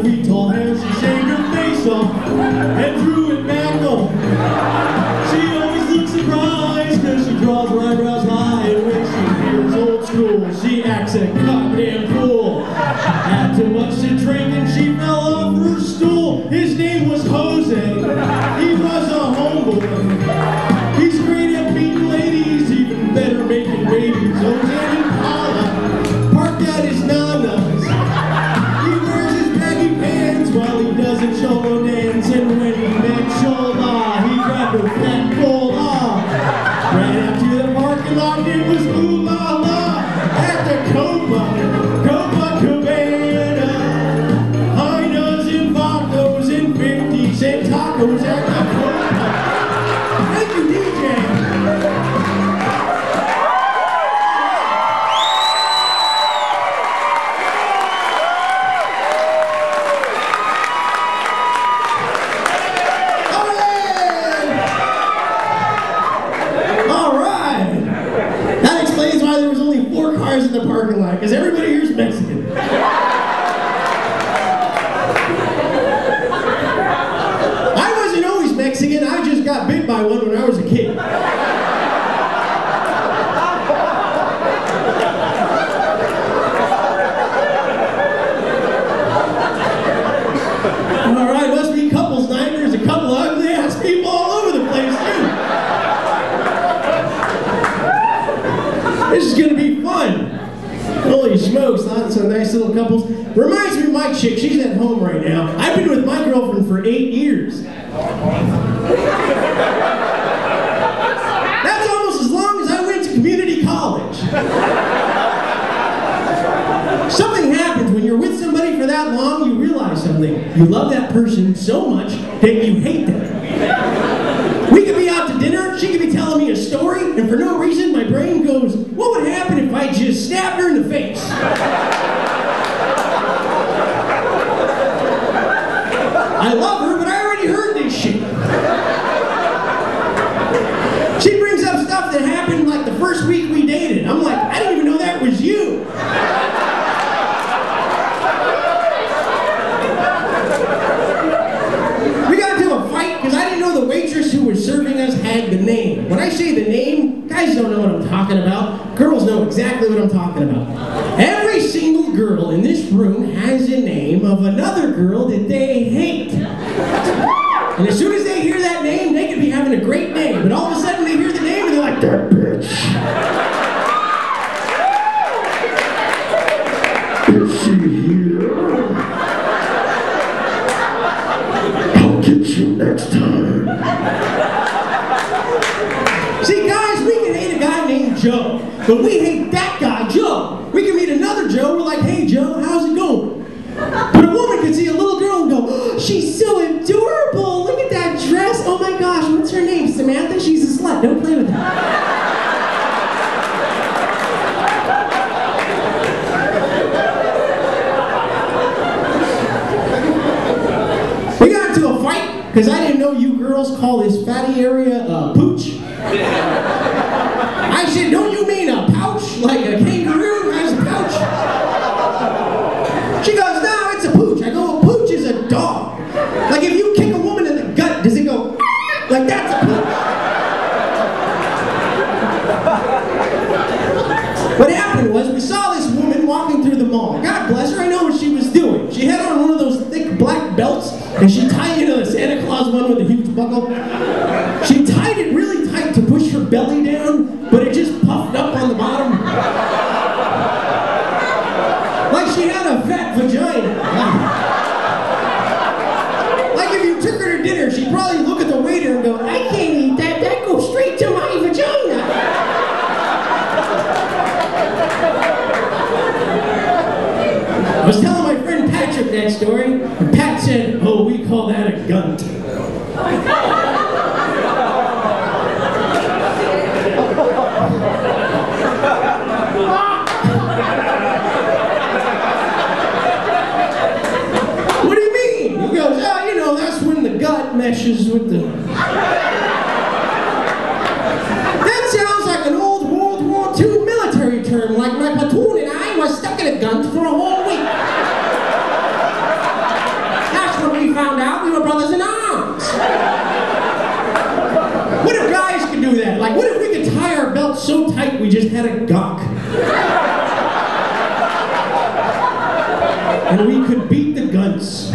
we told her she shaved her face off and threw it back on. She always looks surprised because she draws her eyebrows high, and when she hears old school, she acts a goddamn fool. Had too much to drink and she fell off her stool. His name was Jose. He was a homeboy. He's great at beating ladies, even better making babies. Jose Impala parked at his nana's. He wears his baggy pants while he doesn't show dance, and when he met Shola, he grabbed her fat cola. Ran out to the parking lot, it was ooh la la at the Copacabana. High dozen vodkas and 50-cent tacos at the Copa. Thank you, DJ. In the parking lot, because everybody here is Mexican. I wasn't always Mexican, I just got bit by one when I was a kid. Alright, must be couples night. There's a couple of ugly ass people all over the place too. This is gonna be fun. Holy smokes, lots of nice little couples. Reminds me of my chick, she's at home right now. I've been with my girlfriend for 8 years. That's almost as long as I went to community college. Something happens when you're with somebody for that long, you realize something. You love that person so much that you hate them. We could be out to dinner, she could be telling me a story, and for no reason my brain goes, what would happen if I just stabbed her in the face? I love her, but I already heard this shit. She brings up stuff that happened like the first week we dated. I'm like, I didn't even know that was you. We got into a fight because I didn't know the waitress who was serving us had the name. When I say the name, guys don't know what I'm talking about. Girls know exactly what I'm talking about. Every single girl in this room has a name of another girl that they hate. And as soon as they hear that name, they could be having a great day. But all of a sudden they hear the name and they're like, that bitch. Is she here? I'll get you next time. See, guys, we can hate a guy named Joe, but we hate that guy, Joe. We can meet another Joe, we're like, hey, Joe, how's it going? But a woman can see a little girl and go, oh, she's so adorable. Look at that dress. Oh my gosh, what's her name? Samantha? She's a slut. Don't play with her. We got into a fight because I didn't know you girls call this fatty area pooch. I said, don't you mean a pouch? Like a kangaroo has a pouch? She goes, no, it's a pooch. I go, a pooch is a dog. Like if you kick a woman in the gut, does it go, like that's a pooch? What happened was we saw this woman walking through the mall. God bless her, I know what she was doing. She had on one of those thick black belts, and she tied it to the Santa Claus one with a huge buckle. She tied it really tight to push her belly down, but it just puffed up on the bottom. Like she had a fat vagina. Like if you took her to dinner, she'd probably look at the waiter and go, I can't eat that, that goes straight to my vagina. I was telling my friend Patrick that story, and Pat said, oh, we call that a gunt. What do you mean? He goes, oh, you know, that's when the gut meshes with the... That sounds like an old World War II military term, like my platoon and I was stuck in a gun for a whole week. felt so tight we just had a gunk. And we could beat the guns.